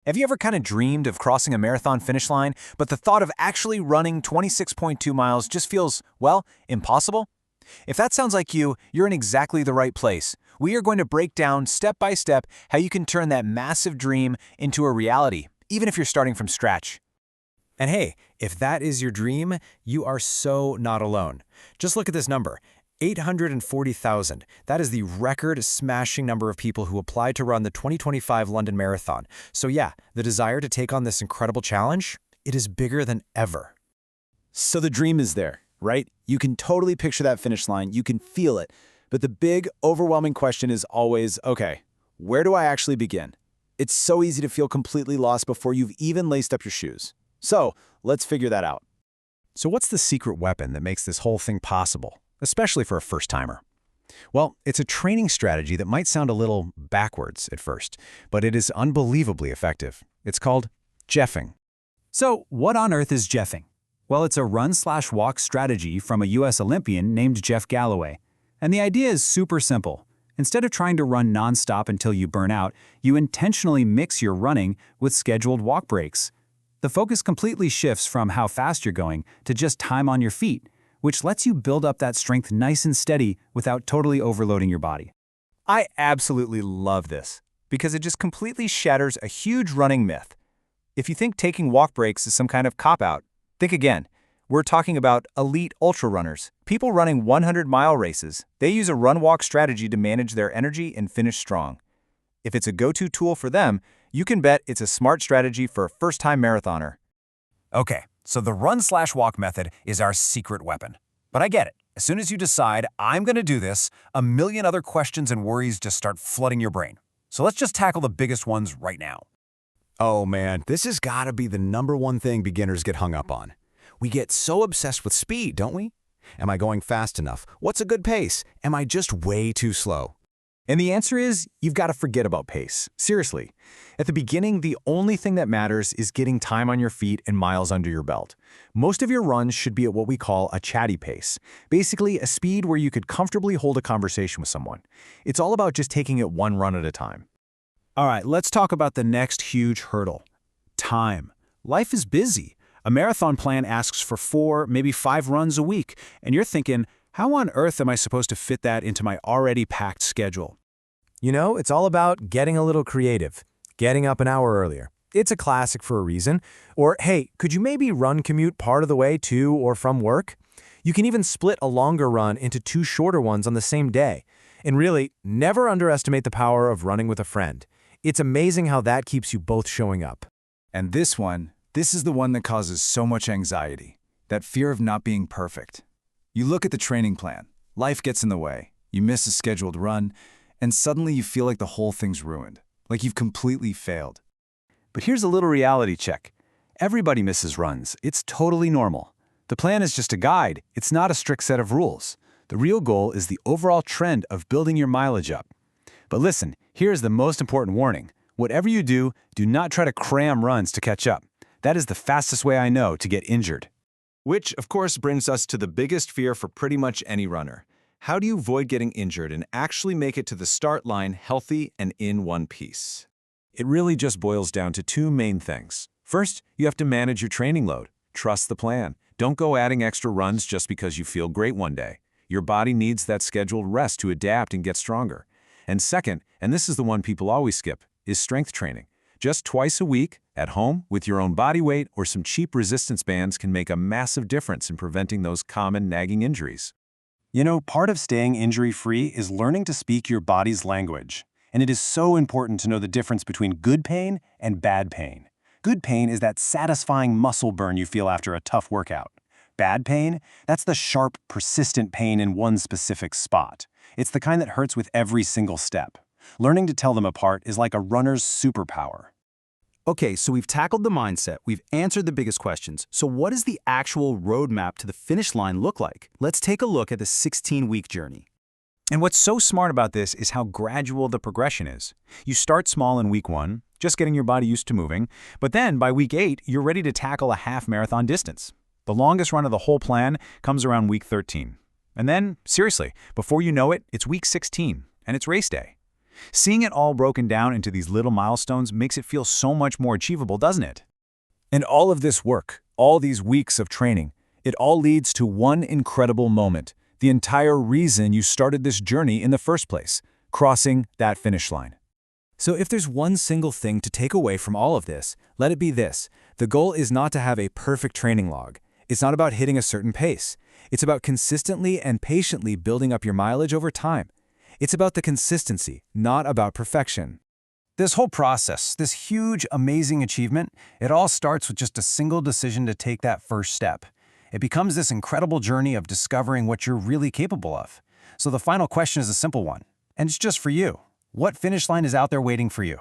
Have you ever kind of dreamed of crossing a marathon finish line, but the thought of actually running 26.2 miles just feels, well, impossible? If that sounds like you, you're in exactly the right place. We are going to break down step by step how you can turn that massive dream into a reality, even if you're starting from scratch. And hey, if that is your dream, you are so not alone. Just look at this number. 840,000. That is the record-smashing number of people who applied to run the 2025 London Marathon. So yeah, the desire to take on this incredible challenge, it is bigger than ever. So the dream is there, right? You can totally picture that finish line, you can feel it. But the big, overwhelming question is always, okay, where do I actually begin? It's so easy to feel completely lost before you've even laced up your shoes. So let's figure that out. So what's the secret weapon that makes this whole thing possible, especially for a first-timer? Well, it's a training strategy that might sound a little backwards at first, but it is unbelievably effective. It's called jeffing. So what on earth is jeffing? Well, it's a run/walk strategy from a US Olympian named Jeff Galloway. And the idea is super simple. Instead of trying to run nonstop until you burn out, you intentionally mix your running with scheduled walk breaks. The focus completely shifts from how fast you're going to just time on your feet, which lets you build up that strength nice and steady without totally overloading your body. I absolutely love this because it just completely shatters a huge running myth. If you think taking walk breaks is some kind of cop-out, think again. We're talking about elite ultra runners, people running 100-mile races. They use a run-walk strategy to manage their energy and finish strong. If it's a go-to tool for them, you can bet it's a smart strategy for a first-time marathoner. Okay, so the run/walk method is our secret weapon. But I get it. As soon as you decide, I'm going to do this, a million other questions and worries just start flooding your brain. So let's just tackle the biggest ones right now. Oh man, this has got to be the #1 thing beginners get hung up on. We get so obsessed with speed, don't we? Am I going fast enough? What's a good pace? Am I just way too slow? And the answer is, you've got to forget about pace. Seriously. At the beginning, the only thing that matters is getting time on your feet and miles under your belt. Most of your runs should be at what we call a chatty pace, basically a speed where you could comfortably hold a conversation with someone. It's all about just taking it one run at a time. All right, let's talk about the next huge hurdle. Time. Life is busy. A marathon plan asks for 4, maybe 5 runs a week, and you're thinking, how on earth am I supposed to fit that into my already packed schedule? You know, it's all about getting a little creative, getting up an hour earlier. It's a classic for a reason. Or, hey, could you maybe run commute part of the way to or from work? You can even split a longer run into 2 shorter ones on the same day. And really, never underestimate the power of running with a friend. It's amazing how that keeps you both showing up. And this is the one that causes so much anxiety, that fear of not being perfect. You look at the training plan, life gets in the way, you miss a scheduled run, and suddenly you feel like the whole thing's ruined, like you've completely failed. But here's a little reality check. Everybody misses runs. It's totally normal. The plan is just a guide. It's not a strict set of rules. The real goal is the overall trend of building your mileage up. But listen, here's the most important warning. Whatever you do, do not try to cram runs to catch up. That is the fastest way I know to get injured. Which, of course, brings us to the biggest fear for pretty much any runner. How do you avoid getting injured and actually make it to the start line healthy and in one piece? It really just boils down to 2 main things. First, you have to manage your training load. Trust the plan. Don't go adding extra runs just because you feel great one day. Your body needs that scheduled rest to adapt and get stronger. And second, and this is the one people always skip, is strength training. Just twice a week, at home, with your own body weight or some cheap resistance bands can make a massive difference in preventing those common nagging injuries. You know, part of staying injury-free is learning to speak your body's language. And it is so important to know the difference between good pain and bad pain. Good pain is that satisfying muscle burn you feel after a tough workout. Bad pain, that's the sharp, persistent pain in one specific spot. It's the kind that hurts with every single step. Learning to tell them apart is like a runner's superpower. Okay, so we've tackled the mindset, we've answered the biggest questions. So what does the actual roadmap to the finish line look like? Let's take a look at the 16-week journey. And what's so smart about this is how gradual the progression is. You start small in week 1, just getting your body used to moving, but then by week 8, you're ready to tackle a half marathon distance. The longest run of the whole plan comes around week 13. And then, seriously, before you know it, it's week 16, and it's race day. Seeing it all broken down into these little milestones makes it feel so much more achievable, doesn't it? And all of this work, all these weeks of training, it all leads to one incredible moment, the entire reason you started this journey in the first place, crossing that finish line. So if there's one single thing to take away from all of this, let it be this. The goal is not to have a perfect training log. It's not about hitting a certain pace. It's about consistently and patiently building up your mileage over time. It's about the consistency, not about perfection. This whole process, this huge, amazing achievement, it all starts with just a single decision to take that first step. It becomes this incredible journey of discovering what you're really capable of. So the final question is a simple one, and it's just for you. What finish line is out there waiting for you?